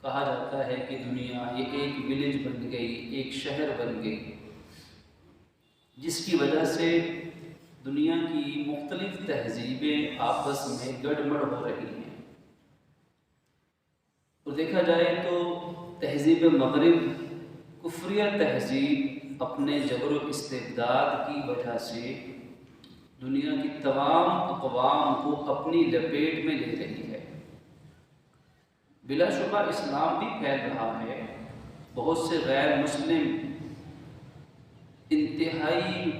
کہا جاتا ہے کہ دنیا یہ ایک ولیج بن گئی، ایک شہر بن گئی، جس کی وجہ سے دنیا کی مختلف تہذیبیں آپس میں گڑبڑ ہو رہی ہیں۔ اور دیکھا جائے تو تہذیب مغرب کفریہ تہذیب اپنے جبر و استبداد کی وجہ سے دنیا کی تمام اقوام کو اپنی لپیٹ میں لے رہی ہے۔ بلا شبہ اسلام بھی پھیل رہا ہے، بہت سے غیر مسلم انتہائی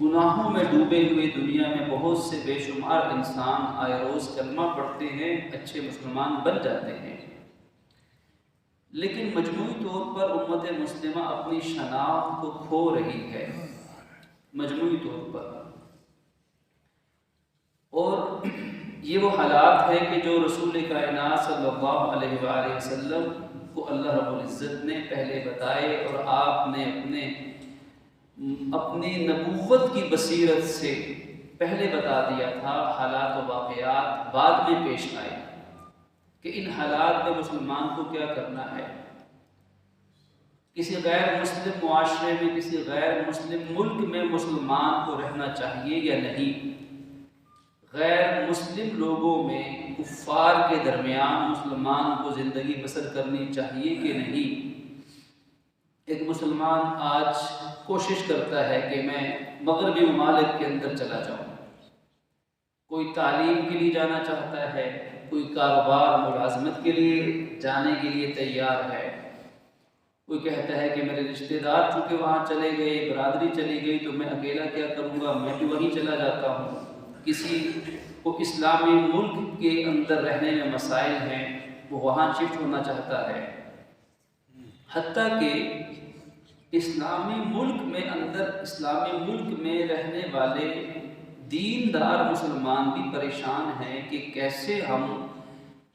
گناہوں میں ڈوبے ہوئے دنیا میں بہت سے بے شمار انسان آئے روز کلمہ پڑھتے ہیں، اچھے مسلمان بن جاتے ہیں، لیکن مجموعی طور پر امت مسلمہ اپنی شناخت کو کھو رہی ہے، مجموعی طور پر۔ اور یہ وہ حالات ہے کہ جو رسول کائنات صلی اللہ علیہ وآلہ وسلم کو اللہ رب العزت نے پہلے بتائے، اور آپ نے اپنی نبوت کی بصیرت سے پہلے بتا دیا تھا۔ حالات و واقعات بعد میں پیش آئے کہ ان حالات میں مسلمان کو کیا کرنا ہے، کسی غیر مسلم معاشرے میں، کسی غیر مسلم ملک میں مسلمان کو رہنا چاہیے یا نہیں، غیر مسلم لوگوں میں کفار کے درمیان مسلمان کو زندگی بسر کرنی چاہیے کہ نہیں۔ ایک مسلمان آج کوشش کرتا ہے کہ میں مغربی ممالک کے اندر چلا جاؤں، کوئی تعلیم کے لیے جانا چاہتا ہے، کوئی کاروبار ملازمت کے لیے جانے کے لیے تیار ہے، کوئی کہتا ہے کہ میرے رشتہ دار چونکہ وہاں چلے گئے، برادری چلی گئی تو میں اکیلا کیا کروں گا، میں بھی وہیں چلا جاتا ہوں۔ کسی کو اسلامی ملک کے اندر رہنے میں مسائل ہیں، وہ وہاں شفٹ ہونا چاہتا ہے، حتیٰ کہ اسلامی ملک میں رہنے والے دیندار مسلمان بھی پریشان ہیں کہ کیسے ہم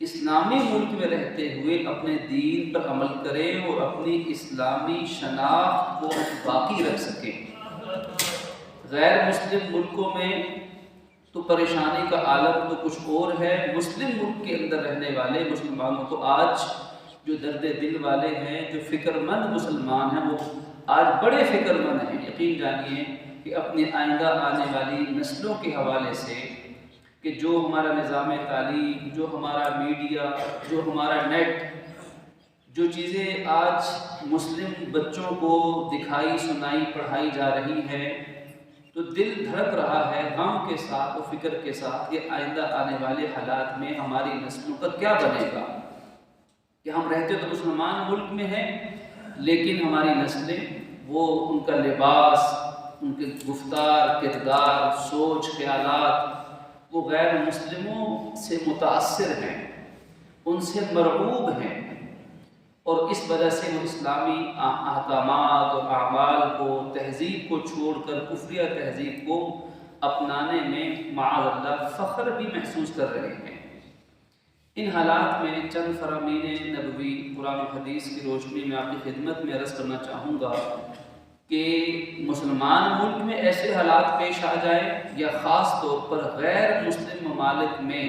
اسلامی ملک میں رہتے ہوئے اپنے دین پر عمل کریں اور اپنی اسلامی شناخت کو باقی رکھ سکیں۔ غیر مسلم ملکوں میں تو پریشانی کا عالم تو کچھ اور ہے، مسلم ملک کے اندر رہنے والے مسلمانوں کو آج جو درد دل والے ہیں، جو فکر مند مسلمان ہیں، وہ آج بڑے فکر مند ہیں۔ یقین جانیے کہ اپنی آئندہ آنے والی نسلوں کے حوالے سے کہ جو ہمارا نظام تعلیم، جو ہمارا میڈیا، جو ہمارا نیٹ، جو چیزیں آج مسلم بچوں کو دکھائی سنائی پڑھائی جا رہی ہیں، تو دل دھڑک رہا ہے غم کے ساتھ و فکر کے ساتھ کہ آئندہ آنے والے حالات میں ہماری نسلوں کا کیا بنے گا، کہ ہم رہتے تو مسلمان ملک میں ہیں، لیکن ہماری نسلیں، وہ ان کا لباس، ان کے گفتار، کردار، سوچ، خیالات، وہ غیر مسلموں سے متاثر ہیں، ان سے مرعوب ہیں، اور اس وجہ سے وہ اسلامی احکامات اور اعمال کو، تہذیب کو چھوڑ کر کفریہ تہذیب کو اپنانے میں معاذ اللہ فخر بھی محسوس کر رہے ہیں۔ ان حالات میں چند فرامین نبوی قرآن و حدیث کی روشنی میں آپ کی خدمت میں عرض کرنا چاہوں گا کہ مسلمان ملک میں ایسے حالات پیش آ جائیں یا خاص طور پر غیر مسلم ممالک میں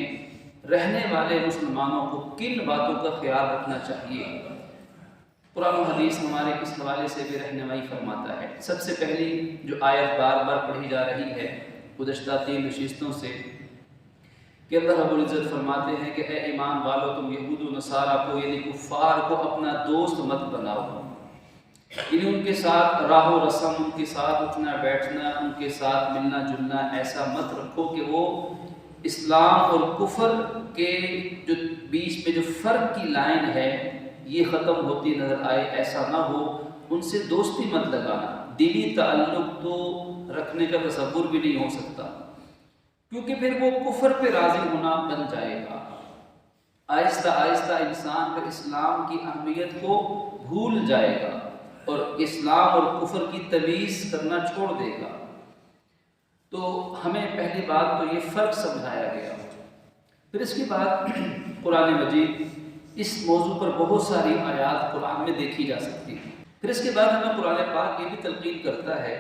رہنے والے مسلمانوں کو کن باتوں کا خیال رکھنا چاہیے۔ قرآن و حدیث ہمارے اس حوالے سے بھی رہنمائی فرماتا ہے۔ سب سے پہلی جو آیت بار بار پڑھی جا رہی ہے گزشتہ 3 نشستوں سے، کہ اللہ رب العزت فرماتے ہیں کہ اے ایمان والو، تم یہود و نصارہ کو یعنی کفار کو اپنا دوست مت بناؤ، یعنی ان کے ساتھ راہ و رسم، ان کے ساتھ اٹھنا بیٹھنا، ان کے ساتھ ملنا جلنا ایسا مت رکھو کہ وہ اسلام اور کفر کے جو بیچ میں جو فرق کی لائن ہے یہ ختم ہوتی نظر آئے، ایسا نہ ہو۔ ان سے دوستی مت لگانا، دلی تعلق تو رکھنے کا تصور بھی نہیں ہو سکتا، کیونکہ پھر وہ کفر پہ راضی ہونا بن جائے گا۔ آہستہ آہستہ انسان پھر اسلام کی اہمیت کو بھول جائے گا اور اسلام اور کفر کی تمیز کرنا چھوڑ دے گا۔ تو ہمیں پہلی بات تو یہ فرق سمجھایا گیا۔ پھر اس کے بعد قرآن مجید اس موضوع پر بہت ساری آیات قرآن میں دیکھی جا سکتی ہیں۔ پھر اس کے بعد ہمیں قرآن پاک یہ بھی تلقین کرتا ہے،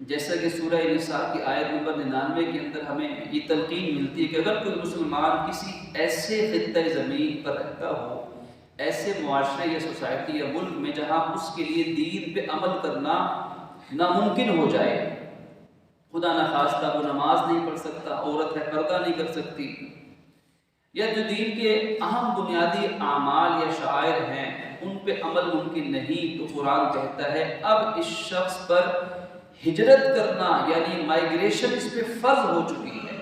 جیسا کہ سورہ نساء کی آیت نمبر 99 کے اندر ہمیں یہ تلقین ملتی ہے کہ اگر کوئی مسلمان کسی ایسے خطۂ زمین پر رہتا ہو، ایسے معاشرے یا سوسائٹی یا ملک میں جہاں اس کے لیے دین پہ عمل کرنا ناممکن ہو جائے. خدا نخواستہ وہ نماز نہیں پڑھ سکتا، عورت ہے پردہ نہیں کر سکتی، یا جو دین کے اہم بنیادی اعمال یا شعائر ہیں ان پہ عمل ممکن نہیں، تو قرآن کہتا ہے اب اس شخص پر ہجرت کرنا یعنی مائیگریشن اس پہ فرض ہو چکی ہے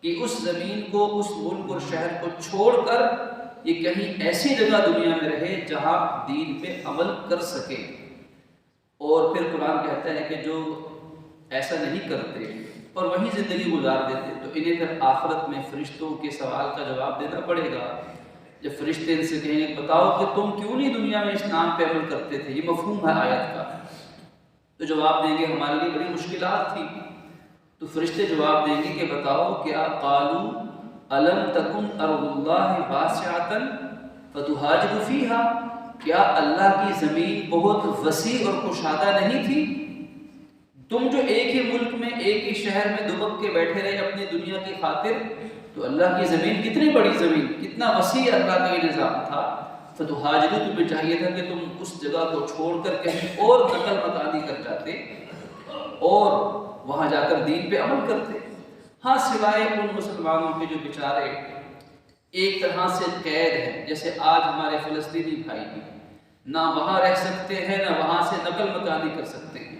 کہ اس زمین کو، اس ملک اور شہر کو چھوڑ کر یہ کہیں ایسی جگہ دنیا میں رہے جہاں دین پہ عمل کر سکے. اور پھر قرآن کہتا ہے کہ جو ایسا نہیں کرتے اور وہیں زندگی گزار دیتے تو انہیں پھر آخرت میں فرشتوں کے سوال کا جواب دینا پڑے گا. جب فرشتے ان سے کہیں گے بتاؤ کہ تم کیوں نہیں دنیا میں اسلام پہ عمل کرتے تھے، یہ مفہوم ہے آیت کا، تو جواب دیں گے ہمارے لیے بڑی مشکلات تھی. تو فرشتے جواب دیں گے کہ بتاؤ کیا قالوا الم تکن ارض اللہ واسعۃ فتہاجروا فیہا، کیا اللہ کی زمین بہت وسیع اور کشادہ نہیں تھی؟ تم جو ایک ہی ملک میں ایک ہی شہر میں دبک کے بیٹھے رہے اپنی دنیا کی خاطر، تو اللہ کی زمین کتنی بڑی زمین، کتنا وسیع اللہ کا یہ نظام تھا. فتہاجروا، تمہیں چاہیے تھا کہ تم اس جگہ کو چھوڑ کر کہیں اور نقل مکانی کر جاتے اور وہاں جا کر دین پہ عمل کرتے. ہاں سوائے ان مسلمانوں کے جو بیچارے ایک طرح سے قید ہیں، جیسے آج ہمارے فلسطینی بھائی نہ وہاں رہ سکتے ہیں نہ وہاں سے نقل مکانی کر سکتے ہیں.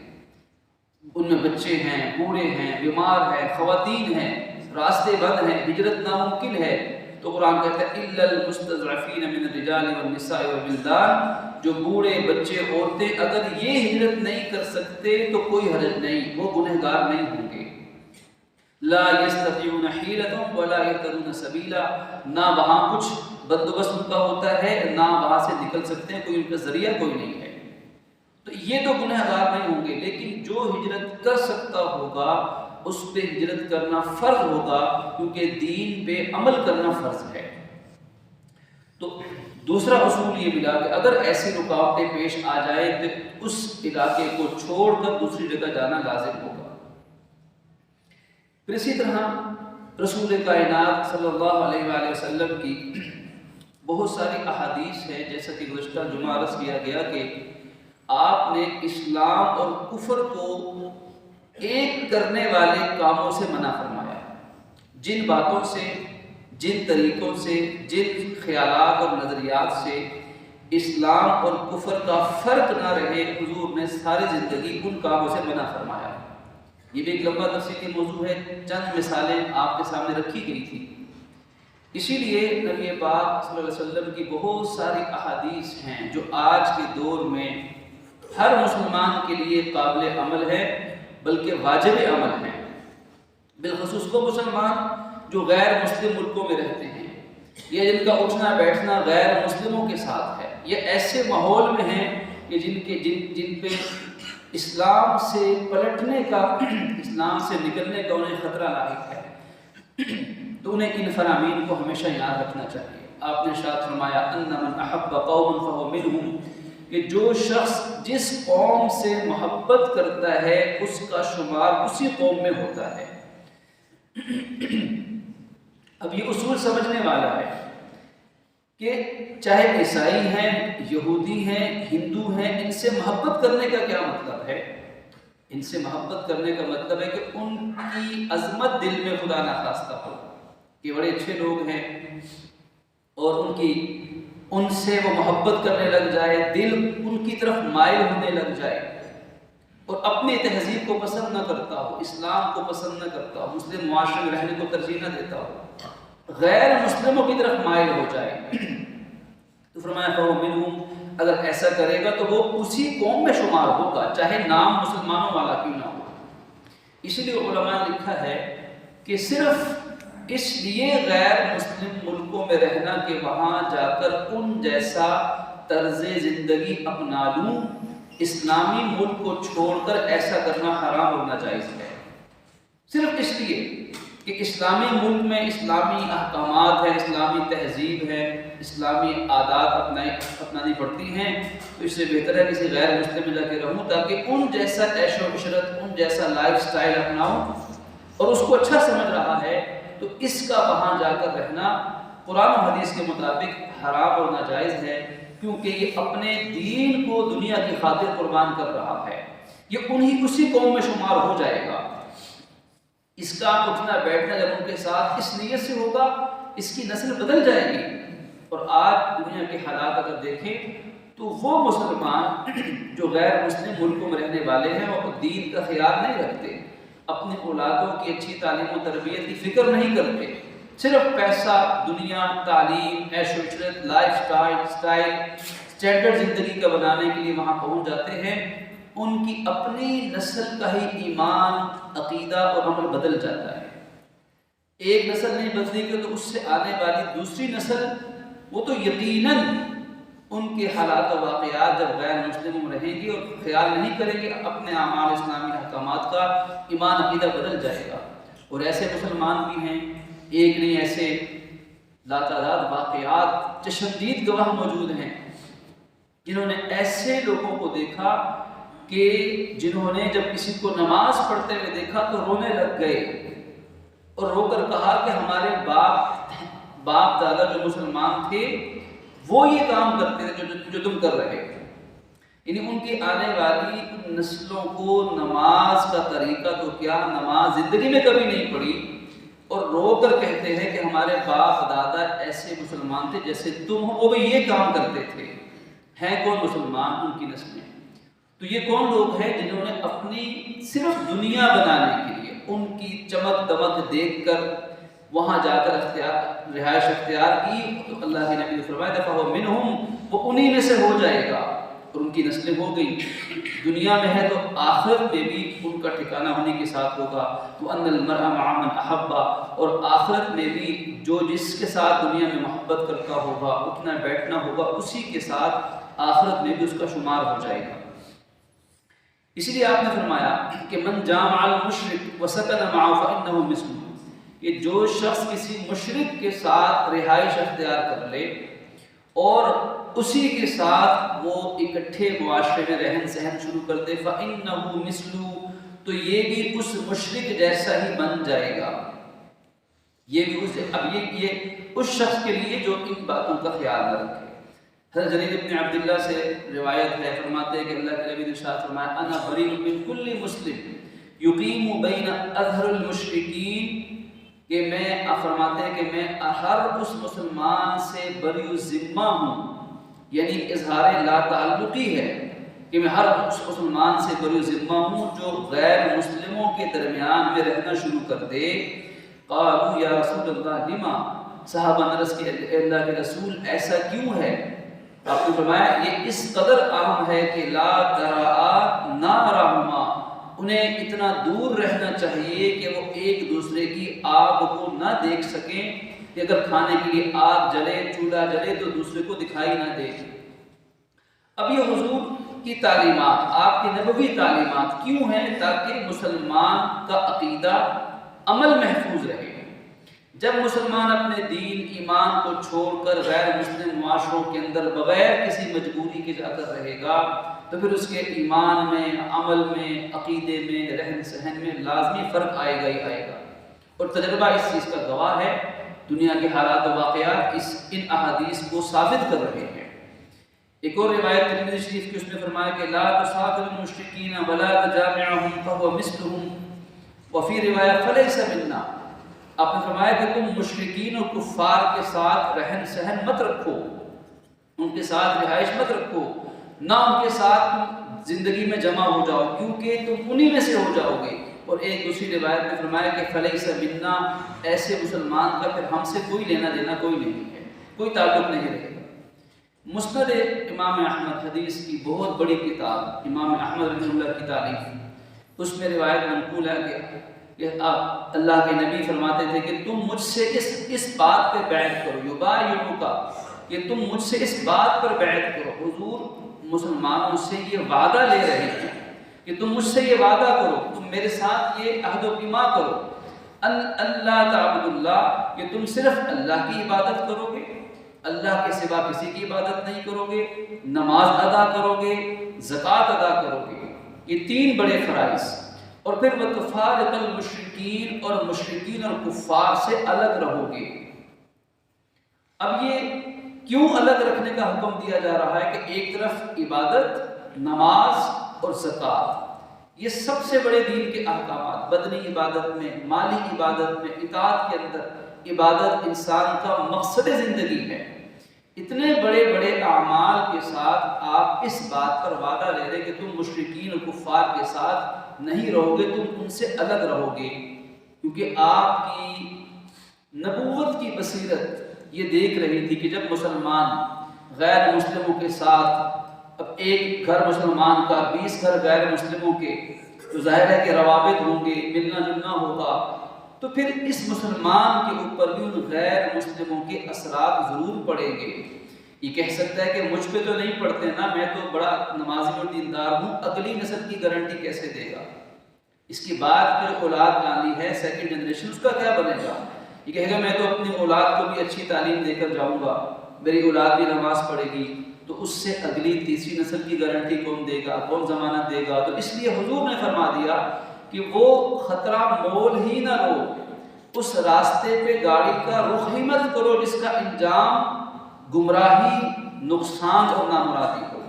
ان میں بچے ہیں، بوڑھے ہیں، بیمار ہیں، خواتین ہیں، راستے بند ہیں، ہجرت ناممکن ہے. تو قرآن کہتا ہے الا المستضعفین من الرجال والنساء والولدان، جو بوڑھے بچے عورتیں اگر یہ ہجرت نہیں کر سکتے تو کوئی حرج نہیں، وہ گنہگار نہیں ہوں گے. لا یستطیعون حیلۃ ولا یہتدون سبیلا، نہ وہاں کچھ بندوبست ان کا ہوتا ہے نہ وہاں سے نکل سکتے ہیں، کوئی ان کا ذریعہ کوئی نہیں ہے. تو یہ تو گنہگار نہیں ہوں گے، لیکن جو ہجرت کر سکتا ہوگا اس پہ ہجرت کرنا فرض ہوگا، کیونکہ دین پہ عمل کرنا فرض ہے. تو دوسرا اصول یہ ملا کہ اگر ایسی رکاوٹیں پیش آ جائیں تو اس علاقے کو چھوڑ کر دوسری جگہ جانا لازم ہوگا. پھر اسی طرح رسول کائنات صلی اللہ علیہ وآلہ وسلم کی بہت ساری احادیث ہیں، جیسا کہ گزشتہ جمعہ عرض کیا گیا کہ آپ نے اسلام اور کفر کو ایک کرنے والے کاموں سے منع فرمایا. جن باتوں سے، جن طریقوں سے، جن خیالات اور نظریات سے اسلام اور کفر کا فرق نہ رہے، حضور نے ساری زندگی ان کاموں سے منع فرمایا. یہ بھی ایک لمبا تفصیلی موضوع ہے، چند مثالیں آپ کے سامنے رکھی گئی تھی. اسی لیے نبی پاک صلی اللہ علیہ وسلم کی بہت ساری احادیث ہیں جو آج کے دور میں ہر مسلمان کے لیے قابل عمل ہے، بلکہ واجب عمل ہے. بالخصوص وہ مسلمان جو غیر مسلم ملکوں میں رہتے ہیں یا جن کا اٹھنا بیٹھنا غیر مسلموں کے ساتھ ہے، یا ایسے ماحول میں ہیں کہ جن پہ اسلام سے پلٹنے کا، اسلام سے نکلنے کا انہیں خطرہ لاحق ہے، تو انہیں ان فرامین کو ہمیشہ یاد رکھنا چاہیے. آپ نے ارشاد فرمایا ان من احب قوما فهو منهم، کہ جو شخص جس قوم سے محبت کرتا ہے اس کا شمار اسی قوم میں ہوتا ہے. اب یہ اصول سمجھنے والا ہے کہ چاہے عیسائی ہیں، یہودی ہیں، ہندو ہیں، ان سے محبت کرنے کا کیا مطلب ہے؟ ان سے محبت کرنے کا مطلب ہے کہ ان کی عظمت دل میں خدا نخواستہ ہو کہ بڑے اچھے لوگ ہیں اور ان سے وہ محبت کرنے لگ جائے، دل ان کی طرف مائل ہونے لگ جائے اور اپنی تہذیب کو پسند نہ کرتا ہو، اسلام کو پسند نہ کرتا ہو، مسلم معاشرے میں رہنے کو ترجیح نہ دیتا ہو، غیر مسلموں کی طرف مائل ہو جائے. تو فرمایا فَهُوَ مِنْهُمْ، اگر ایسا کرے گا تو وہ اسی قوم میں شمار ہوگا، چاہے نام مسلمانوں والا کیوں نہ ہو. اسی لیے علماء نے لکھا ہے کہ صرف اس لیے غیر مسلم ملکوں میں رہنا کہ وہاں جا کر ان جیسا طرز زندگی اپنا لوں، اسلامی ملک کو چھوڑ کر ایسا کرنا حرام اور ناجائز ہے. صرف اس لیے کہ اسلامی ملک میں اسلامی احکامات ہیں، اسلامی تہذیب ہے، اسلامی عادات اپنانی پڑتی ہیں، تو اس سے بہتر ہے کسی غیر مسلم میں جا کے رہوں تاکہ ان جیسا عیش و عشرت، ان جیسا لائف سٹائل اپناؤں، اور اس کو اچھا سمجھ رہا ہے تو اس کا وہاں جا کر رہنا قرآن و حدیث کے مطابق حرام اور ناجائز ہے، کیونکہ یہ اپنے دین کو دنیا کی خاطر قربان کر رہا ہے، یہ اسی قوم میں شمار ہو جائے گا۔ اس کا اٹھنا بیٹھنا جب ان کے ساتھ اس نیت سے ہوگا، اس کی نسل بدل جائے گی۔ اور آج دنیا کے حالات اگر دیکھیں تو وہ مسلمان جو غیر مسلم ملکوں میں رہنے والے ہیں اور دین کا خیال نہیں رکھتے، اپنے اولادوں کی اچھی تعلیم و تربیت کی فکر نہیں کرتے، صرف پیسہ، دنیا، تعلیم، عیش و عشرت، لائف سٹائل، اسٹینڈرڈ زندگی کا بنانے کے لیے وہاں پہنچ جاتے ہیں، ان کی اپنی نسل کا ہی ایمان، عقیدہ اور عمل بدل جاتا ہے۔ ایک نسل نہیں بدلی کہ تو اس سے آنے والی دوسری نسل وہ تو یقیناً ان کے حالات و واقعات جب غیر مسلموں میں رہیں گے اور خیال نہیں کریں گے اپنے اعمال اسلامی احکامات کا، ایمان عقیدہ بدل جائے گا۔ اور ایسے مسلمان بھی ہیں، ایک نہیں ایسے لاتعداد واقعات چشمدید گواہ موجود ہیں، جنہوں نے ایسے لوگوں کو دیکھا کہ جنہوں نے جب کسی کو نماز پڑھتے ہوئے دیکھا تو رونے لگ گئے اور رو کر کہا کہ ہمارے باپ دادا جو مسلمان تھے وہ یہ کام کرتے تھے جو تم کر رہے ہو۔ یعنی ان کی آنے والی نسلوں کو نماز کا طریقہ تو کیا، نماز زندگی میں کبھی نہیں پڑھی، اور رو کر کہتے ہیں کہ ہمارے باپ دادا ایسے مسلمان تھے جیسے تم ہو، وہ بھی یہ کام کرتے تھے۔ ہیں کون مسلمان؟ ان کی نسلیں۔ تو یہ کون لوگ ہیں جنہوں نے اپنی صرف دنیا بنانے کے لیے ان کی چمک دمک دیکھ کر وہاں جا کر رہائش اختیار کی؟ تو اللہ کے نبی نے فرمایا فَهُوَ مِنْهُمْ، وہ انہی میں سے ہو جائے گا، اور ان کی نسلیں ہو گئی۔ دنیا میں ہے تو آخرت میں بھی ان کا ٹھکانہ ہونے کے ساتھ ہوگا۔ وَأَنَّ الْمَرْءَ مَعَ مَنْ أَحَبَّ، اور آخرت میں بھی جو جس کے ساتھ دنیا میں محبت کرتا ہوگا، اٹھنا بیٹھنا ہوگا، اسی کے ساتھ آخرت میں بھی اس کا شمار ہو جائے گا۔ اس لیے آپ نے فرمایا کہ من جامع المشرک وسکن معه فإنه مثله، کہ جو شخص کسی مشرک کے ساتھ رہائش اختیار کر لے اور اسی کے ساتھ وہ اکٹھے معاشرے میں رہن سہن شروع کر دے، فإنه مثله، تو یہ بھی اس مشرک جیسا ہی بن جائے گا۔ یہ بھی اس شخص کے لیے جو ان باتوں کا خیال نہ رکھے۔ حضرت جریر بن عبداللہ سے روایت ہے، فرماتے ہیں کہ اللہ کے نبی نے ارشاد فرمایا انا بریء من کل مسلم یقیم بین اظہر المشرکین، کہ میں فرماتے ہیں کہ میں ہر اس مسلمان سے بری ذمہ ہوں، یعنی اظہار لا تعلقی ہے کہ میں ہر اس مسلمان سے بری ذمہ ہوں جو غیر مسلموں کے درمیان میں رہنا شروع کر دے۔ قالوا یا رسول اللہ لما، صحابہ نے عرض کی اللہ کے رسول ایسا کیوں ہے؟ آپ نے فرمایا یہ اس قدر اہم ہے کہ لا تراء نارہما، انہیں اتنا دور رہنا چاہیے کہ وہ ایک دوسرے کی آگ کو نہ دیکھ سکیں، کہ اگر کھانے کے لیے آگ جلے، چولہا جلے تو دوسرے کو دکھائی نہ دے۔ اب یہ حضور کی تعلیمات، آپ کی نبوی تعلیمات کیوں ہیں؟ تاکہ مسلمان کا عقیدہ، عمل محفوظ رہے۔ جب مسلمان اپنے دین ایمان کو چھوڑ کر غیر مسلم معاشروں کے اندر بغیر کسی مجبوری کے جا کر رہے گا تو پھر اس کے ایمان میں، عمل میں، عقیدے میں، رہن سہن میں لازمی فرق آئے گا ہی آئے گا، اور تجربہ اس چیز کا گواہ ہے۔ دنیا کے حالات و واقعات ان احادیث کو ثابت کر رہے ہیں۔ ایک اور روایت ترمذی شریف کی، اس میں فرمایا کہ لا تصاحب المشرکین ولا تجامعهم فهو مثلهم، وفی روایت فلیس منا، آپ نے فرمایا کہ تم مشرکین اور کفار کے ساتھ رہن سہن مت رکھو، ان کے ساتھ رہائش مت رکھو، نہ ان کے ساتھ تم زندگی میں جمع ہو جاؤ، کیونکہ تم انہی میں سے ہو جاؤ گے۔ اور ایک دوسری روایت میں فرمایا کہ فلیس منا، ایسے مسلمان کا پھر ہم سے کوئی لینا دینا کوئی نہیں ہے، کوئی تعلق نہیں رہے گا۔ مسند امام احمد، حدیث کی بہت بڑی کتاب، امام احمد رحمہ اللہ کی تاریخ، اس میں روایت منقول ہے کہ آپ اللہ کے نبی فرماتے تھے کہ تم مجھ سے اس بات پہ بیعت کرو، یبایعوک، کہ تم مجھ سے اس بات پر بیعت کرو۔ حضور مسلمانوں سے یہ وعدہ لے رہے ہیں کہ تم مجھ سے یہ وعدہ کرو، تم میرے ساتھ یہ عہد و پیما کرو، اللہ تعبد اللہ، کہ تم صرف اللہ کی عبادت کرو گے، اللہ کے سوا کسی کی عبادت نہیں کرو گے، نماز ادا کرو گے، زکوٰۃ ادا کرو گے، یہ تین بڑے فرائض، اور پھر وَتُفَارِقَ الْمُشْرِكِينَ، اور مشرکین اور کفار سے الگ رہو گے۔ اب یہ کیوں الگ رکھنے کا حکم دیا جا رہا ہے کہ ایک طرف عبادت، نماز اور زکوٰۃ، یہ سب سے بڑے دین کے احکامات، بدنی عبادت میں، مالی عبادت میں، اطاعت کے اندر، عبادت انسان کا مقصد زندگی ہے، اتنے بڑے بڑے اعمال کے ساتھ آپ اس بات پر وعدہ لے رہے کہ تم مشرکین اور کفار کے ساتھ نہیں رہو گے، تم ان سے الگ رہو گے، کیونکہ آپ کی نبوت کی بصیرت یہ دیکھ رہی تھی کہ جب مسلمان غیر مسلموں کے ساتھ، اب ایک گھر مسلمان کا 20 گھر غیر مسلموں کے، تو ظاہر ہے کہ روابط ہوں گے، ملنا جلنا ہوگا، تو پھر اس مسلمان کے اوپر بھی ان غیر مسلموں کے اثرات ضرور پڑیں گے۔ یہ کہہ سکتا ہے کہ مجھ پہ تو نہیں پڑتے نا، میں تو بڑا نمازی اور دیندار ہوں، اگلی نسل کی گارنٹی کیسے دے گا؟ اس کی بعد پھر اولاد آنی ہے، سیکنڈ جنریشن، اس کا کیا بنے گا؟ یہ کہے گا میں تو اپنی اولاد کو بھی اچھی تعلیم دے کر جاؤں گا، میری اولاد بھی نماز پڑھے گی، تو اس سے اگلی تیسری نسل کی گارنٹی کون دے گا، کون ضمانت دے گا؟ تو اس لیے حضور نے فرما دیا کہ وہ خطرہ مول ہی نہ لو، اس راستے پہ گاڑی کا رخ ہی مت کرو جس کا انجام گمراہی، نقصان اور نامرادی ہو۔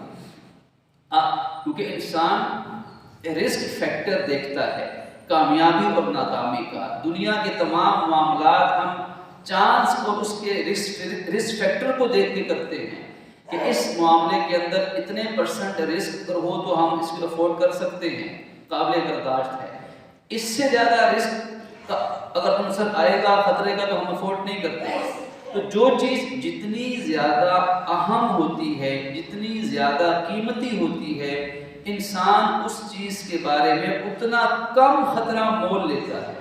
کیونکہ انسان رسک فیکٹر دیکھتا ہے، کامیابی اور ناکامی کا، دنیا کے تمام معاملات ہم چانس اور اس کے رسک فیکٹر کو دیکھ کے کرتے ہیں کہ اس معاملے کے اندر اتنے پرسنٹ رسک اگر ہو تو ہم اس کو افورڈ کر سکتے ہیں، قابل برداشت ہے، اس سے زیادہ رسک کا اگر عنصر آئے گا خطرے کا تو ہم افورڈ نہیں کرتے۔ تو جو چیز جتنی زیادہ اہم ہوتی ہے، جتنی زیادہ قیمتی ہوتی ہے، انسان اس چیز کے بارے میں اتنا کم خطرہ مول لیتا ہے،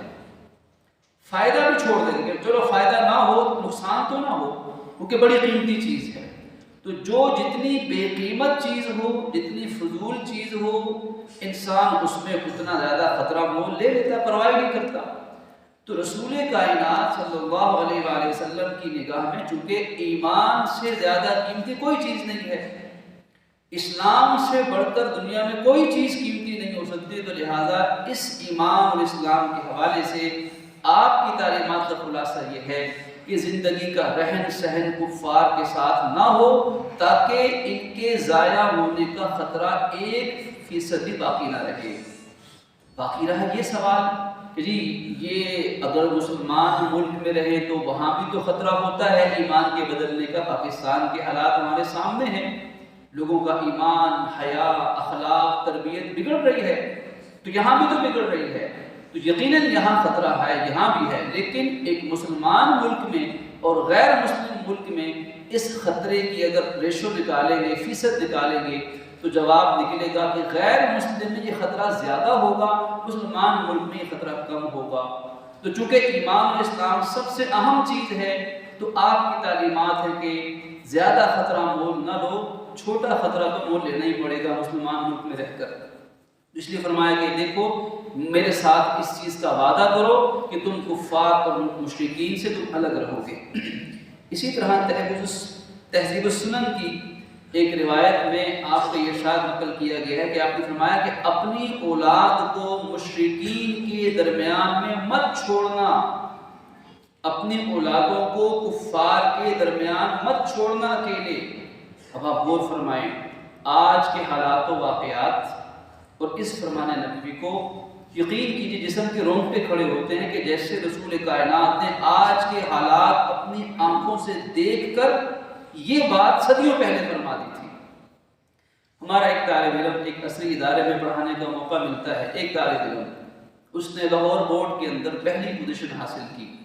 فائدہ بھی چھوڑ دیں گے، چلو فائدہ نہ ہو، نقصان تو نہ ہو، کیونکہ بڑی قیمتی چیز ہے۔ تو جو جتنی بے قیمت چیز ہو، جتنی فضول چیز ہو، انسان اس میں اتنا زیادہ خطرہ مول لے لیتا، پرواہ نہیں کرتا۔ تو رسول کائنات صلی اللہ علیہ وآلہ وسلم کی نگاہ میں چونکہ ایمان سے زیادہ قیمتی کوئی چیز نہیں ہے، اسلام سے بڑھ کر دنیا میں کوئی چیز قیمتی نہیں ہو سکتی، تو لہٰذا اس ایمان اور اسلام کے حوالے سے آپ کی تعلیمات کا خلاصہ یہ ہے کہ زندگی کا رہن سہن کفار کے ساتھ نہ ہو، تاکہ ان کے ضائع ہونے کا خطرہ 1% بھی باقی نہ رہے۔ باقی رہا یہ سوال کہ جی یہ اگر مسلمان ملک میں رہے تو وہاں بھی تو خطرہ ہوتا ہے ایمان کے بدلنے کا۔ پاکستان کے حالات ہمارے سامنے ہیں، لوگوں کا ایمان، حیا، اخلاق، تربیت بگڑ رہی ہے، تو یہاں بھی تو بگڑ رہی ہے، تو یقیناً یہاں خطرہ ہے، یہاں بھی ہے، لیکن ایک مسلمان ملک میں اور غیر مسلم ملک میں اس خطرے کی اگر ریشو نکالیں گے، فیصد نکالیں گے، تو جواب نکلے گا کہ غیر مسلم میں یہ خطرہ زیادہ ہوگا، مسلمان ملک میں یہ خطرہ کم ہوگا۔ تو چونکہ ایمان اور اسلام سب سے اہم چیز ہے، تو آپ کی تعلیمات ہے کہ زیادہ خطرہ مول نہ لو، چھوٹا خطرہ تو مول لینا ہی پڑے گا مسلمان ملک میں رہ کر۔ اس لیے فرمایا کہ دیکھو میرے ساتھ اس چیز کا وعدہ کرو کہ تم کفار اور مشرکین سے تم الگ رہو گے۔ اسی طرح تہذیب السنن کی ایک روایت میں آپ کو یہ ارشاد نقل کیا گیا ہے کہ آپ نے فرمایا کہ اپنی اولاد کو مشرکین کے درمیان میں مت چھوڑنا، اپنی اولادوں کو کفار کے درمیان مت چھوڑنا اکیلے۔ اب آپ غور فرمائیں آج کے حالات و واقعات اور اس فرمان نبوی کو، یقین کیجیے جسم کے رونگٹے کھڑے ہوتے ہیں کہ جیسے رسول کائنات نے آج کے حالات اپنی آنکھوں سے دیکھ کر یہ بات صدیوں پہلے فرما دی تھی۔ ہمارا ایک طالب علم ایک عصری ادارے میں پڑھانے کا موقع ملتا ہے، ایک طالب علم اس نے لاہور بورڈ کے اندر پہلی پوزیشن حاصل کی۔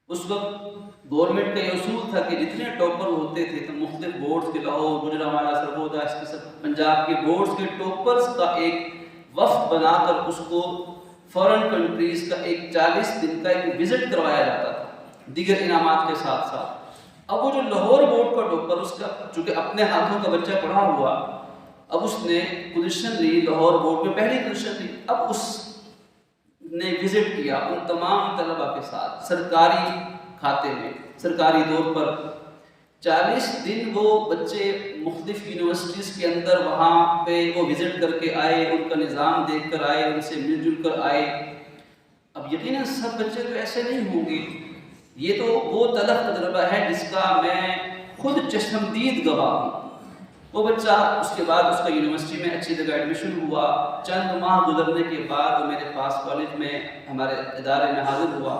اس وقت گورنمنٹ کا یہ اصول تھا کہ جتنے ٹاپر ہوتے تھے تو مختلف بورڈز کے، لاہور، گجرانوالہ، سرگودا، اس کے سب پنجاب کے بورڈز کے ٹاپرز کا ایک وفد بنا کر اس کو فورن کنٹریز کا ایک 40 دن کا ایک وزٹ کروایا جاتا تھا دیگر انعامات کے ساتھ ساتھ۔ اب وہ جو لاہور بورڈ کا ٹاپر، اس کا چونکہ اپنے ہاتھوں کا بچہ پڑھا ہوا، اب اس نے پوزیشن لی، لاہور بورڈ میں پہلی پوزیشن لی۔ اب اس نے وزٹ کیا ان تمام طلبہ کے ساتھ سرکاری کھاتے میں، سرکاری طور پر 40 دن وہ بچے مختلف یونیورسٹیز کے اندر وہاں پہ وہ وزٹ کر کے آئے، ان کا نظام دیکھ کر آئے، ان سے مل جل کر آئے۔ اب یقیناً سب بچے تو ایسے نہیں ہوں گے، یہ تو وہ تلخ تجربہ ہے جس کا میں خود چشمدید گواہ ہوں۔ وہ بچہ اس کے بعد اس کا یونیورسٹی میں اچھی جگہ ایڈمیشن ہوا، چند ماہ گزرنے کے بعد وہ میرے پاس کالج میں ہمارے ادارے میں حاضر ہوا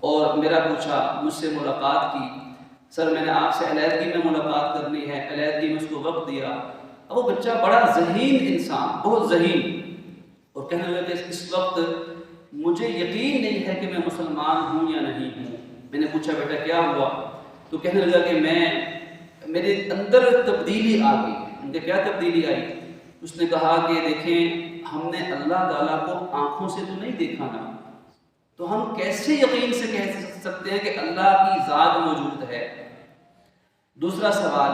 اور میرا پوچھا، مجھ سے ملاقات کی، سر میں نے آپ سے علیحدگی میں ملاقات کرنی ہے، علیحدگی میں اس کو وقت دیا۔ اب وہ بچہ بڑا ذہین انسان، بہت ذہین، اور کہنے لگا کہ اس وقت مجھے یقین نہیں ہے کہ میں مسلمان ہوں یا نہیں ہوں۔ میں نے پوچھا بیٹا کیا ہوا؟ تو کہنے لگا کہ میرے اندر تبدیلی آ گئی۔ ان کے کیا تبدیلی آئی؟ اس نے کہا کہ دیکھیں ہم نے اللہ تعالیٰ کو آنکھوں سے تو نہیں دیکھا نا، تو ہم کیسے یقین سے کہہ سکتے ہیں کہ اللہ کی ذات موجود ہے؟ دوسرا سوال،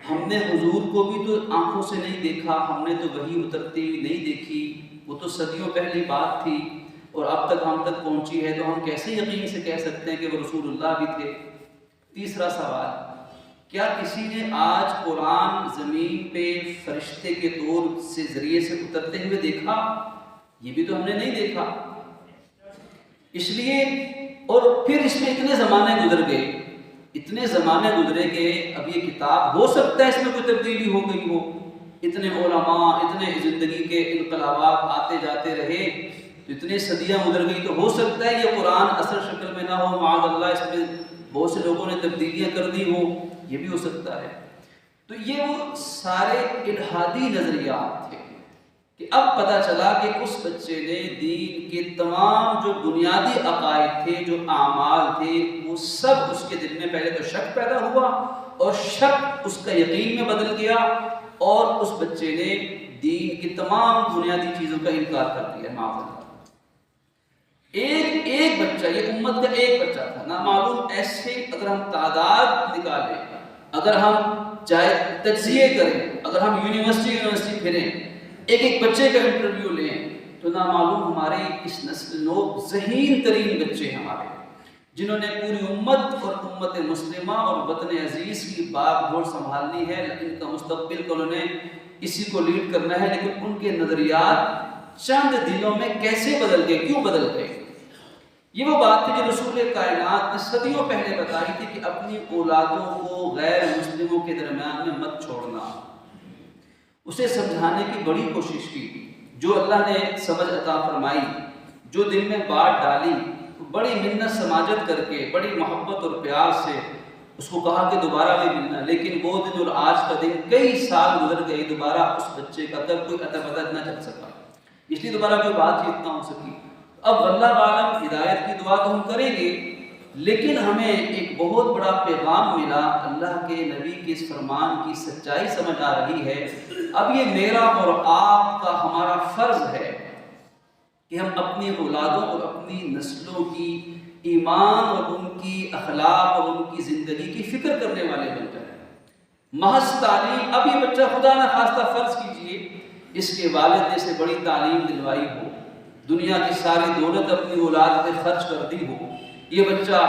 ہم نے حضور کو بھی تو آنکھوں سے نہیں دیکھا، ہم نے تو وحی اترتی ہوئی نہیں دیکھی، وہ تو صدیوں پہلی بات تھی اور اب تک ہم تک پہنچی ہے، تو ہم کیسے یقین سے کہہ سکتے ہیں کہ وہ رسول اللہ بھی تھے؟ تیسرا سوال، کیا کسی نے آج قرآن زمین پہ فرشتے کے طور سے ذریعے سے اترتے ہوئے دیکھا؟ یہ بھی تو ہم نے نہیں دیکھا۔ اس لیے اور پھر اس میں اتنے زمانے گزر گئے، اتنے زمانے گزرے کہ اب یہ کتاب ہو سکتا ہے اس میں کوئی تبدیلی ہو گئی ہو، اتنے علماء، اتنے زندگی کے انقلابات آتے جاتے رہے، اتنے صدیاں گزر گئی، تو ہو سکتا ہے یہ قرآن اصل شکل میں نہ ہو، معاذ اللہ اس میں بہت سے لوگوں نے تبدیلیاں کر دی ہو، یہ بھی ہو سکتا ہے۔ تو یہ وہ سارے الہادی نظریات تھے کہ اب پتہ چلا کہ اس بچے نے دین کے تمام جو بنیادی عقائد تھے، جو اعمال تھے، وہ سب اس کے دل میں پہلے تو شک پیدا ہوا اور شک اس کا یقین میں بدل گیا اور اس بچے نے دین کی تمام بنیادی چیزوں کا انکار کر دیا۔ معاذ اللہ، ایک بچہ، یہ امت کا ایک بچہ تھا، نامعلوم ایسے اگر ہم تعداد نکالیں، اگر ہم چاہے تجزیے کریں، اگر ہم یونیورسٹی پھریں، ایک بچے کا انٹرویو لیں، تو نامعلوم ہمارے اس نسل نو ذہین ترین بچے ہمارے، جنہوں نے پوری امت اور امت مسلمہ اور وطن عزیز کی باغ ڈور سنبھالنی ہے، ان کا مستقبل کو انہوں نے اسی کو لیڈ کرنا ہے، لیکن ان کے نظریات چند دنوں میں کیسے بدل گئے، کیوں بدل گئے؟ یہ وہ بات تھی جو رسول کائنات نے صدیوں پہلے بتائی تھی کہ اپنی اولادوں کو غیر مسلموں کے درمیان میں مت چھوڑنا۔ اسے سمجھانے کی بڑی کوشش کی، جو اللہ نے سمجھ عطا فرمائی، جو دل میں بات ڈالی، بڑی منت سماجت کر کے، بڑی محبت اور پیار سے اس کو کہا کہ دوبارہ بھی ملنا، لیکن وہ دن اور آج کا دن کئی سال گزر گئے، دوبارہ اس بچے کا تب کوئی اتا پتہ نہ چل سکا، اس لیے دوبارہ کوئی بات چیت نہ ہو سکی۔ اب واللہ عالم ہدایت کی دعا تو ہم کریں گے، لیکن ہمیں ایک بہت بڑا پیغام ملا، اللہ کے نبی کے اس فرمان کی سچائی سمجھ آ رہی ہے۔ اب یہ میرا اور آپ کا ہمارا فرض ہے کہ ہم اپنی اولادوں اور اپنی نسلوں کی ایمان اور ان کی اخلاق اور ان کی زندگی کی فکر کرنے والے بن جائیں۔ محض تعلیم، اب یہ بچہ خدا نہ خواستہ فرض کیجئے اس کے والد نے اسے بڑی تعلیم دلوائی ہو، دنیا کی ساری دولت اپنی اولاد پہ خرچ کر دی ہو، یہ بچہ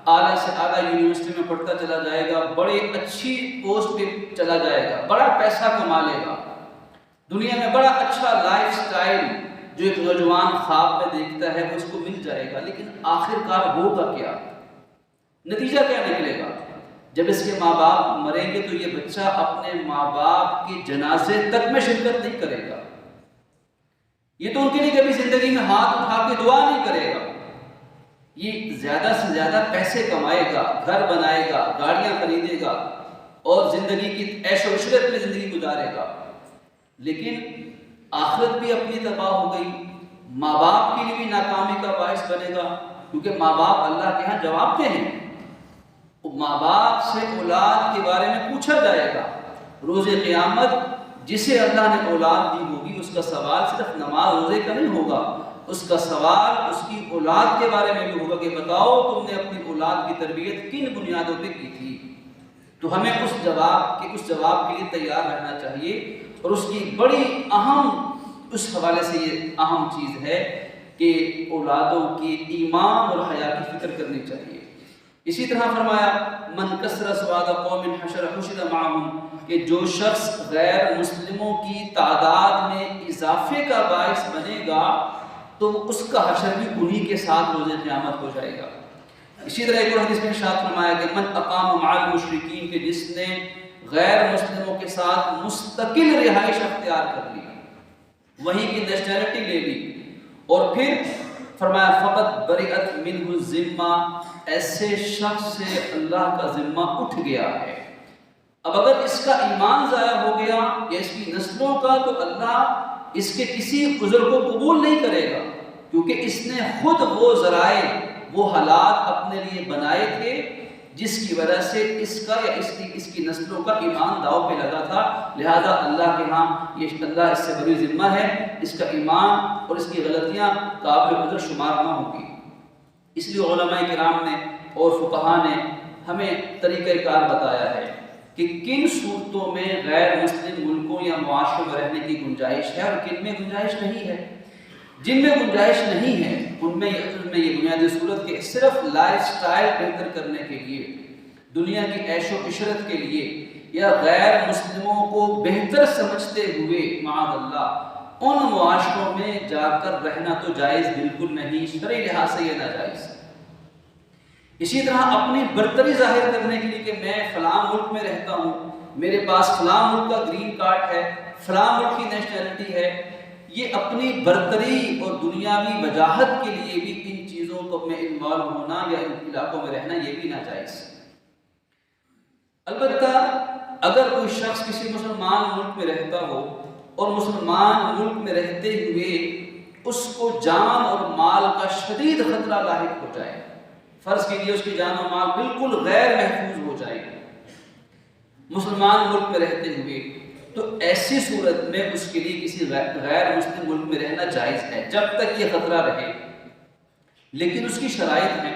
اعلیٰ سے اعلیٰ یونیورسٹی میں پڑھتا چلا جائے گا، بڑے اچھی پوسٹ پہ چلا جائے گا، بڑا پیسہ کما لے گا، دنیا میں بڑا اچھا لائف سٹائل جو ایک نوجوان خواب میں دیکھتا ہے وہ اس کو مل جائے گا، لیکن آخر کار ہوگا کیا؟ نتیجہ کیا نکلے گا؟ جب اس کے ماں باپ مریں گے تو یہ بچہ اپنے ماں باپ کے جنازے تک میں شرکت نہیں کرے گا، یہ تو ان کے لیے کبھی زندگی میں ہاتھ اٹھا کے دعا نہیں کرے گا، یہ زیادہ سے زیادہ پیسے کمائے گا، گھر بنائے گا، گاڑیاں خریدے گا اور زندگی کی عیش و عشرت میں زندگی گزارے گا، لیکن آخرت بھی اپنی تباہ ہو گئی، ماں باپ کے لیے بھی ناکامی کا باعث بنے گا، کیونکہ ماں باپ اللہ کے ہاں جواب دہ ہیں، ماں باپ سے اولاد کے بارے میں پوچھا جائے گا روز قیامت۔ جسے اللہ نے اولاد دی ہوگی اس کا سوال صرف نماز روزے کا نہیں ہوگا، اس کا سوال اس کی اولاد کے بارے میں بھی ہوگا کہ بتاؤ تم نے اپنی اولاد کی تربیت کن بنیادوں پہ کی تھی۔ تو ہمیں اس جواب کے لیے تیار رہنا چاہیے، اور اس کی بڑی اہم اس حوالے سے یہ اہم چیز ہے کہ اولادوں کی ایمان اور حیا کی فکر کرنی چاہیے۔ اسی طرح فرمایا من کثر سواد قوم حشر حشر معهم، کہ جو شخص غیر مسلموں کی تعداد میں اضافے کا باعث بنے گا تو اس کا حشر بھی انہی کے ساتھ روز قیامت ہو جائے گا۔ اسی طرح ایک اور حدیث میں ارشاد فرمایا کہ من اقام مع المشرکین، کہ جس نے غیر مسلموں کے ساتھ مستقل رہائش اختیار کر لی، وہیں کی نیشنلٹی لے لی، اور پھر فرمایا فقط بریئت منہ الذمہ، ایسے شخص سے اللہ کا ذمہ اٹھ گیا ہے۔ اب اگر اس کا ایمان ضائع ہو گیا یا اس کی نسلوں کا، تو اللہ اس کے کسی عذر کو قبول نہیں کرے گا، کیونکہ اس نے خود وہ ذرائع، وہ حالات اپنے لیے بنائے تھے جس کی وجہ سے اس کا یا اس کی نسلوں کا ایمان داؤ پہ لگا تھا۔ لہذا اللہ کے ہاں یہ اللہ اس سے بری ذمہ ہے، اس کا ایمان اور اس کی غلطیاں قابل عذر شمار نہ ہوگی۔ اس لیے علماء کرام نے اور فقہا نے ہمیں طریقہ کار بتایا ہے کہ کن صورتوں میں غیر مسلم ملکوں یا معاشروں میں رہنے کی گنجائش ہے اور کن میں گنجائش نہیں ہے۔ جن میں گنجائش نہیں ہے ان میں یہ بنیادی صورت کہ صرف لائف سٹائل بہتر کرنے کے لیے، دنیا کی عیش و عشرت کے لیے، یا غیر مسلموں کو بہتر سمجھتے ہوئے معاذ اللہ ان معاشروں میں جا کر رہنا تو جائز بالکل نہیں، شرعی لحاظ سے یہ ناجائز ہے۔ اسی طرح اپنی برتری ظاہر کرنے کے لیے کہ میں فلاں ملک میں رہتا ہوں، میرے پاس فلاں ملک کا گرین کارڈ ہے، فلاں ملک کی نیشنلٹی ہے، یہ اپنی برتری اور دنیاوی وجاہت کے لیے بھی ان چیزوں کو میں انوالو ہونا یا ان علاقوں میں رہنا یہ بھی ناجائز ہے۔ البتہ اگر کوئی شخص کسی مسلمان ملک میں رہتا ہو اور مسلمان ملک میں رہتے ہوئے اس کو جان اور مال کا شدید خطرہ لاحق ہو جائے، فرض کیجیے اس کی جان و مال بالکل غیر محفوظ ہو جائے مسلمان ملک میں رہتے ہوئے، تو ایسی صورت میں اس کے لیے کسی غیر مسلم ملک میں رہنا جائز ہے جب تک یہ خطرہ رہے، لیکن اس کی شرائط ہیں۔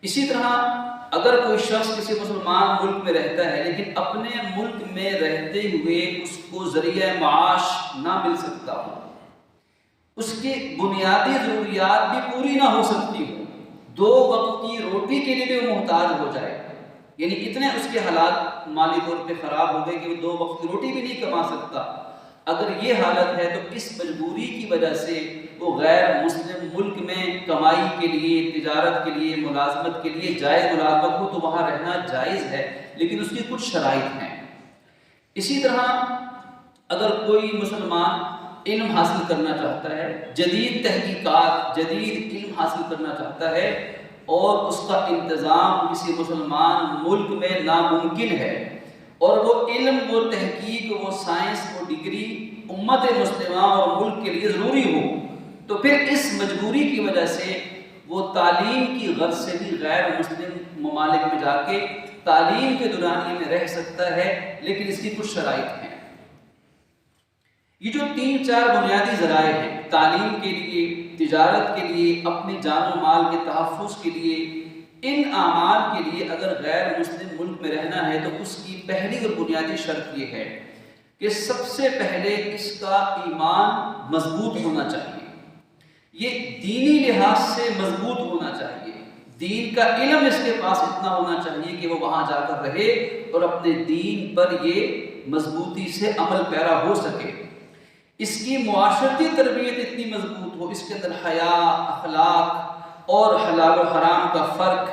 اسی طرح اگر کوئی شخص کسی مسلمان ملک میں رہتا ہے لیکن اپنے ملک میں رہتے ہوئے اس کو ذریعہ معاش نہ مل سکتا ہو، اس کی بنیادی ضروریات بھی پوری نہ ہو سکتی ہو، 2 وقت کی روٹی کے لیے بھی وہ محتاج ہو جائے، یعنی اتنے اس کے حالات مالی طور پہ خراب ہو گئے کہ وہ 2 وقت کی روٹی بھی نہیں کما سکتا، اگر یہ حالت ہے تو اس مجبوری کی وجہ سے وہ غیر مسلم ملک میں کمائی کے لیے، تجارت کے لیے، ملازمت کے لیے جائز ملازمت ہو تو وہاں رہنا جائز ہے، لیکن اس کی کچھ شرائط ہیں۔ اسی طرح اگر کوئی مسلمان علم حاصل کرنا چاہتا ہے، جدید تحقیقات، جدید علم حاصل کرنا چاہتا ہے اور اس کا انتظام کسی مسلمان ملک میں ناممکن ہے، اور وہ علم، وہ تحقیق، وہ سائنس، وہ ڈگری امت مسلمہ اور ملک کے لیے ضروری ہو، تو پھر اس مجبوری کی وجہ سے وہ تعلیم کی غرض سے بھی غیر مسلم ممالک میں جا کے تعلیم کے دورانیے میں رہ سکتا ہے، لیکن اس کی کچھ شرائط ہیں۔ یہ جو 3-4 بنیادی ذرائع ہیں تعلیم کے لیے، تجارت کے لیے، اپنی جان و مال کے تحفظ کے لیے، ان اعمال کے لیے اگر غیر مسلم ملک میں رہنا ہے تو اس کی پہلی اور بنیادی شرط یہ ہے کہ سب سے پہلے اس کا ایمان مضبوط ہونا چاہیے، یہ دینی لحاظ سے مضبوط ہونا چاہیے، دین کا علم اس کے پاس اتنا ہونا چاہیے کہ وہ وہاں جا کر رہے اور اپنے دین پر یہ مضبوطی سے عمل پیرا ہو سکے، اس کی معاشرتی تربیت اتنی مضبوط ہو، اس کے اندر حیا، اخلاق اور حلال و حرام کا فرق،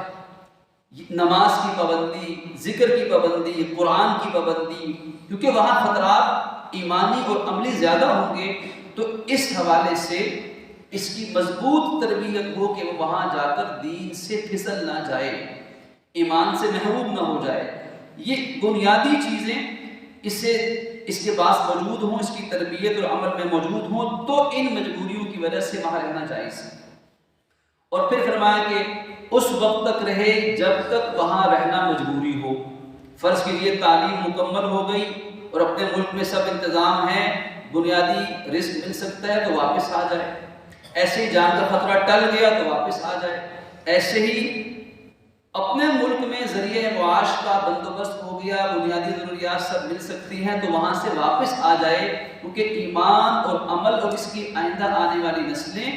نماز کی پابندی، ذکر کی پابندی، قرآن کی پابندی، کیونکہ وہاں خطرات ایمانی اور عملی زیادہ ہوں گے، تو اس حوالے سے اس کی مضبوط تربیت ہو کہ وہ وہاں جا کر دین سے پھسل نہ جائے، ایمان سے محروم نہ ہو جائے۔ یہ بنیادی چیزیں اس کے پاس موجود ہوں، اس کی تربیت اور عمل میں موجود ہوں، تو ان مجبوریوں کی وجہ سے وہاں رہنا جائز ہے۔ اور پھر فرمایا کہ اس وقت تک رہے جب تک وہاں رہنا مجبوری ہو، فرض کے لیے تعلیم مکمل ہو گئی اور اپنے ملک میں سب انتظام ہے، بنیادی رزق مل سکتا ہے تو واپس آ جائے، ایسے ہی جان کا خطرہ ٹل گیا تو واپس آ جائے، ایسے ہی اپنے ملک میں ذریعہ معاش کا بندوبست ہو گیا، بنیادی ضروریات سب مل سکتی ہیں تو وہاں سے واپس آ جائے، کیونکہ ایمان اور عمل اور اس کی آئندہ آنے والی نسلیں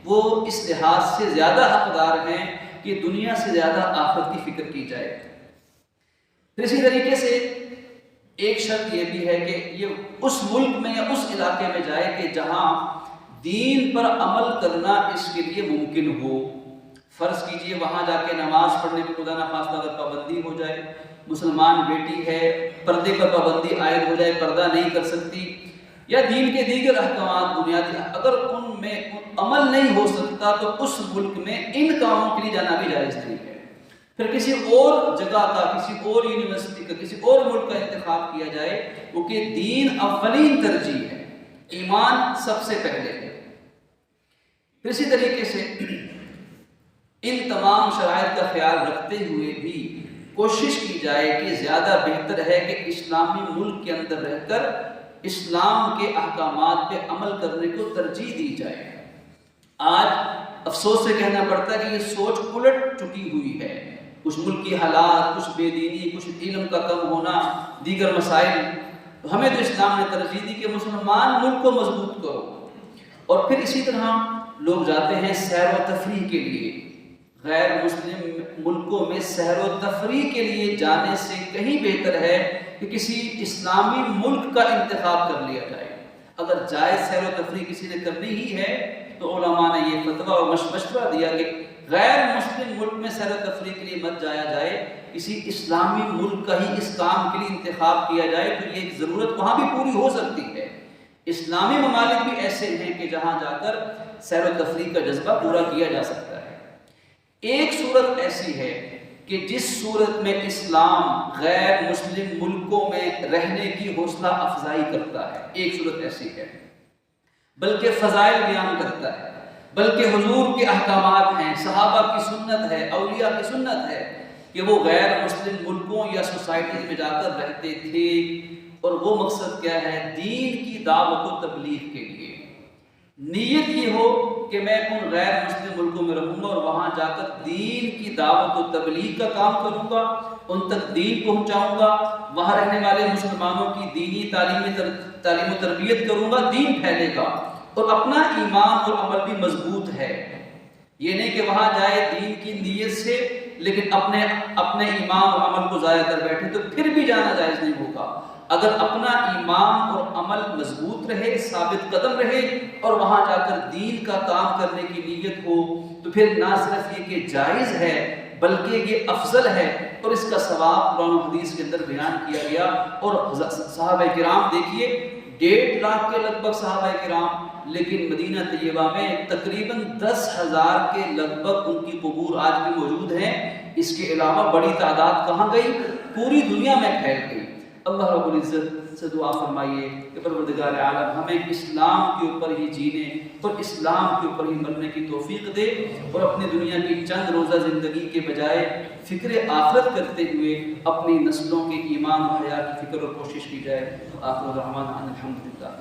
وہ اس لحاظ سے زیادہ حقدار ہیں کہ دنیا سے زیادہ آخرت کی فکر کی جائے۔ پھر اسی طریقے سے ایک شرط یہ بھی ہے کہ یہ اس ملک میں یا اس علاقے میں جائے کہ جہاں دین پر عمل کرنا اس کے لیے ممکن ہو، فرض کیجئے وہاں جا کے نماز پڑھنے میں خدا نخواستہ اگر پابندی ہو جائے، مسلمان بیٹی ہے پردے پر پابندی عائد ہو جائے، پردہ نہیں کر سکتی، یا دین کے دیگر احکامات بنیادی اگر ان میں عمل نہیں ہو سکتا تو اس ملک میں ان کاموں کے لیے جانا بھی جائز نہیں ہے۔ پھر کسی اور جگہ کا، کسی اور یونیورسٹی کا، کسی اور ملک کا انتخاب کیا جائے، کیونکہ دین اولین ترجیح ہے، ایمان سب سے پہلے ہے۔ پھر اسی طریقے سے ان تمام شرائط کا خیال رکھتے ہوئے بھی کوشش کی جائے کہ زیادہ بہتر ہے کہ اسلامی ملک کے اندر رہ کر اسلام کے احکامات پہ عمل کرنے کو ترجیح دی جائے۔ آج افسوس سے کہنا پڑتا ہے کہ یہ سوچ الٹ چکی ہوئی ہے، کچھ ملکی حالات، کچھ بے دینی، کچھ علم کا کم ہونا، دیگر مسائل، تو ہمیں تو اسلام نے ترجیح دی کہ مسلمان ملک کو مضبوط کرو۔ اور پھر اسی طرح لوگ جاتے ہیں سیر و تفریح کے لیے، غیر مسلم ملکوں میں سیر و تفریح کے لیے جانے سے کہیں بہتر ہے کہ کسی اسلامی ملک کا انتخاب کر لیا جائے۔ اگر جائز سیر و تفریح کسی نے کرنی ہی ہے تو علماء نے یہ فتویٰ اور مشورہ دیا کہ غیر مسلم ملک میں سیر و تفریح کے لیے مت جایا جائے، کسی اسلامی ملک کا ہی اس کام کے لیے انتخاب کیا جائے، تو یہ ضرورت وہاں بھی پوری ہو سکتی ہے۔ اسلامی ممالک بھی ایسے ہیں کہ جہاں جا کر سیر و تفریح کا جذبہ پورا کیا جا سکتا ہے۔ ایک صورت ایسی ہے کہ جس صورت میں اسلام غیر مسلم ملکوں میں رہنے کی حوصلہ افزائی کرتا ہے، ایک صورت ایسی ہے، بلکہ فضائل بیان کرتا ہے، بلکہ حضور کے احکامات ہیں، صحابہ کی سنت ہے، اولیاء کی سنت ہے کہ وہ غیر مسلم ملکوں یا سوسائٹیز میں جا کر رہتے تھے، اور وہ مقصد کیا ہے؟ دین کی دعوت و تبلیغ کے لیے۔ نیت یہ ہو کہ میں ان غیر مسلم ملکوں میں رہوں گا اور وہاں جا کر دین کی دعوت و تبلیغ کا کام کروں گا، ان تک دین پہنچاؤں گا، وہاں رہنے والے مسلمانوں کی دینی تعلیم و تربیت کروں گا، دین پھیلے گا، اور اپنا ایمان اور عمل بھی مضبوط ہے۔ یہ نہیں کہ وہاں جائے دین کی نیت سے لیکن اپنے ایمان اور عمل کو ضائع کر بیٹھے، تو پھر بھی جانا جائز نہیں ہوگا۔ اگر اپنا ایمان اور عمل مضبوط رہے، ثابت قدم رہے، اور وہاں جا کر دین کا کام کرنے کی نیت ہو، تو پھر نہ صرف یہ کہ جائز ہے بلکہ یہ افضل ہے، اور اس کا ثواب قرآن و حدیث کے اندر بیان کیا گیا۔ اور صحابہ کرام دیکھیے، 1.5 لاکھ کے لگ بھگ صحابہ کرام، لیکن مدینہ طیبہ میں تقریباً 10,000 کے لگ بھگ ان کی قبور آج بھی موجود ہیں۔ اس کے علاوہ بڑی تعداد کہاں گئی؟ پوری دنیا میں پھیل گئی۔ اللہ رب العزت سے دعا فرمائیے کہ پروردگار عالم ہمیں اسلام کے اوپر ہی جینے اور اسلام کے اوپر ہی مرنے کی توفیق دے، اور اپنی دنیا کی چند روزہ زندگی کے بجائے فکر آخرت کرتے ہوئے اپنی نسلوں کے ایمان و حیا کی فکر اور کوشش کی جائے۔ آخر دعوانا ان الحمد للہ۔